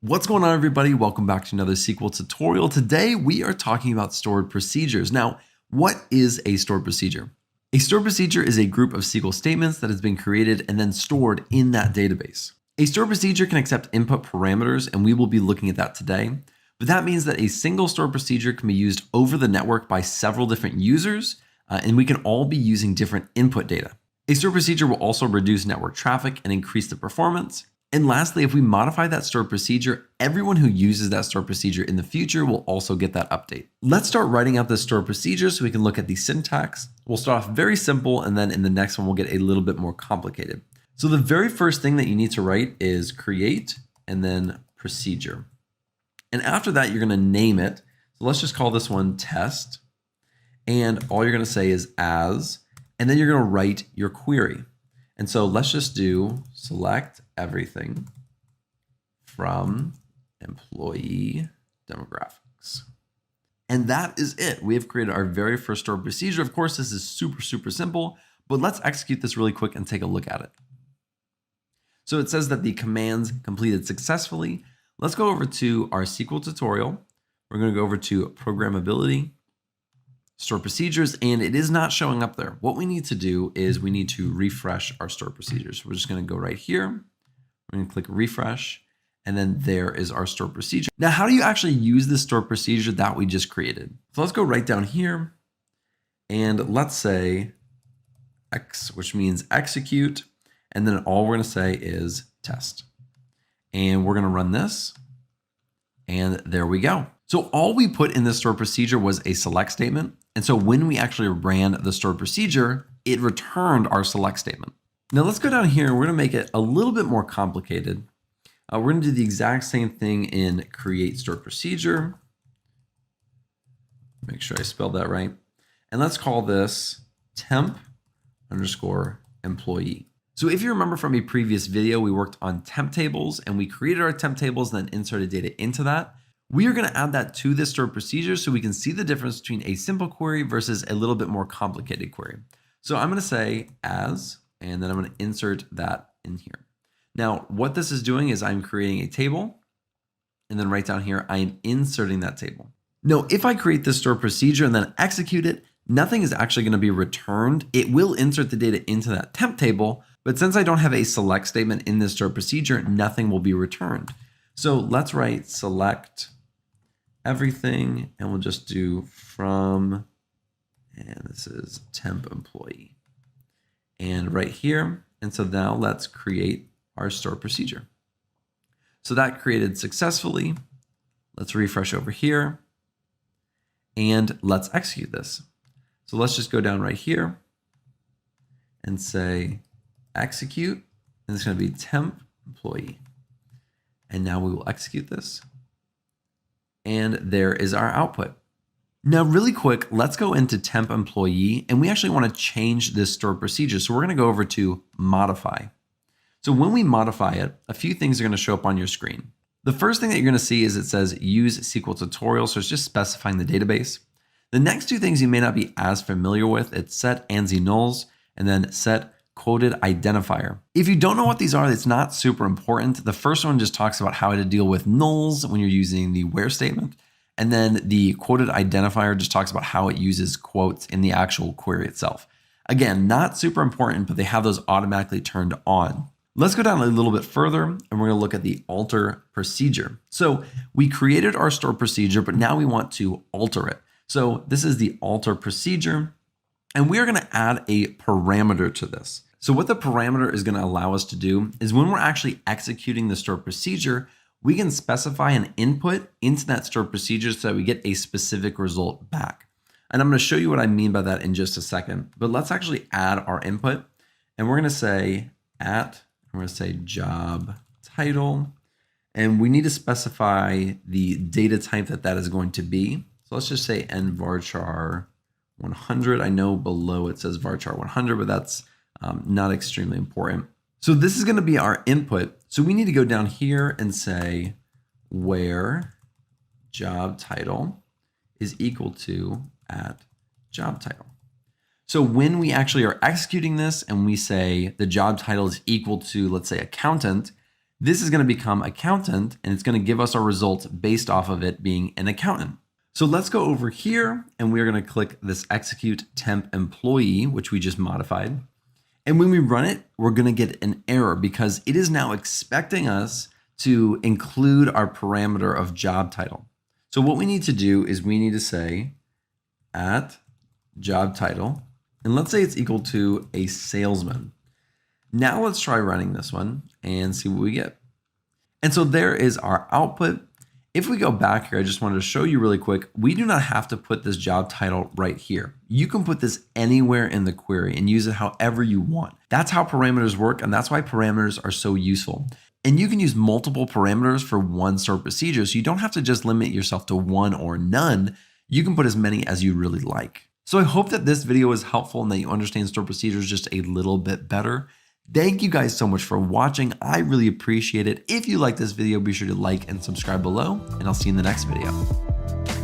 What's going on, everybody? Welcome back to another SQL tutorial. Today, we are talking about stored procedures. Now, what is a stored procedure? A stored procedure is a group of SQL statements that has been created and then stored in that database. A stored procedure can accept input parameters, and we will be looking at that today. But that means that a single stored procedure can be used over the network by several different users, and we can all be using different input data. A stored procedure will also reduce network traffic and increase the performance. And lastly, if we modify that stored procedure, everyone who uses that stored procedure in the future will also get that update. Let's start writing out this stored procedure so we can look at the syntax. We'll start off very simple, and then in the next one, we'll get a little bit more complicated. So the very first thing that you need to write is create and then procedure. And after that, you're going to name it. So let's just call this one test. And all you're going to say is as, and then you're going to write your query. And so let's just do select everything from employee demographics. And that is it. We have created our very first stored procedure. Of course, this is super simple, but let's execute this really quick and take a look at it. So it says that the commands completed successfully. Let's go over to our SQL tutorial. We're going to go over to programmability, stored procedures, and it is not showing up there. What we need to do is we need to refresh our stored procedures. We're just going to go right here. We're going to click refresh, and then there is our stored procedure. Now, how do you actually use this stored procedure that we just created? So let's go right down here, and let's say X, which means execute, and then all we're going to say is test. And we're going to run this, and there we go. So all we put in this stored procedure was a select statement. And so when we actually ran the stored procedure, it returned our select statement. Now let's go down here. We're going to make it a little bit more complicated. We're going to do the exact same thing in create stored procedure. Make sure I spelled that right. And let's call this temp underscore employee. So if you remember from a previous video, we worked on temp tables and we created our temp tables and then inserted data into that. We are going to add that to this stored procedure so we can see the difference between a simple query versus a little bit more complicated query. So I'm going to say as, and then I'm going to insert that in here. Now, what this is doing is I'm creating a table, and then right down here, I am inserting that table. Now, if I create this stored procedure and then execute it, nothing is actually going to be returned. It will insert the data into that temp table, but since I don't have a select statement in this stored procedure, nothing will be returned. So let's write select everything, and we'll just do from, and this is temp employee. And right here, and so now let's create our stored procedure. So that created successfully. Let's refresh over here, and let's execute this. So let's just go down right here and say execute, and it's going to be temp employee. And now we will execute this. And there is our output. Now, really quick, let's go into temp employee, and we actually want to change this stored procedure. So we're going to go over to modify. So when we modify it, a few things are going to show up on your screen. The first thing that you're going to see is it says use SQL tutorial. So it's just specifying the database. The next two things you may not be as familiar with, it's set ANSI nulls and then set quoted identifier. If you don't know what these are, it's not super important. The first one just talks about how to deal with nulls when you're using the where statement. And then the quoted identifier just talks about how it uses quotes in the actual query itself. Again, not super important, but they have those automatically turned on. Let's go down a little bit further, and we're going to look at the alter procedure. So we created our stored procedure, but now we want to alter it. So this is the alter procedure, and we are going to add a parameter to this. So what the parameter is going to allow us to do is when we're actually executing the stored procedure, we can specify an input into that stored procedure so that we get a specific result back. And I'm going to show you what I mean by that in just a second. But let's actually add our input, and we're going to say we're going to say job title, and we need to specify the data type that is going to be. So let's just say nvarchar 100. I know below it says varchar 100, but that's not extremely important. So this is going to be our input. So we need to go down here and say where job title is equal to @job title. So when we actually are executing this and we say the job title is equal to, let's say, accountant, this is going to become accountant, and it's going to give us our results based off of it being an accountant. So let's go over here, and we're going to click this execute temp employee, which we just modified. And when we run it, we're going to get an error because it is now expecting us to include our parameter of job title. So what we need to do is we need to say at job title, and let's say it's equal to a salesman. Now let's try running this one and see what we get. And so there is our output. If we go back here, I just wanted to show you really quick, we do not have to put this job title right here. You can put this anywhere in the query and use it however you want. That's how parameters work, and that's why parameters are so useful. And you can use multiple parameters for one stored procedure, so you don't have to just limit yourself to one or none. You can put as many as you really like. So I hope that this video was helpful and that you understand stored procedures just a little bit better. Thank you guys so much for watching. I really appreciate it. If you like this video, be sure to like and subscribe below, and I'll see you in the next video.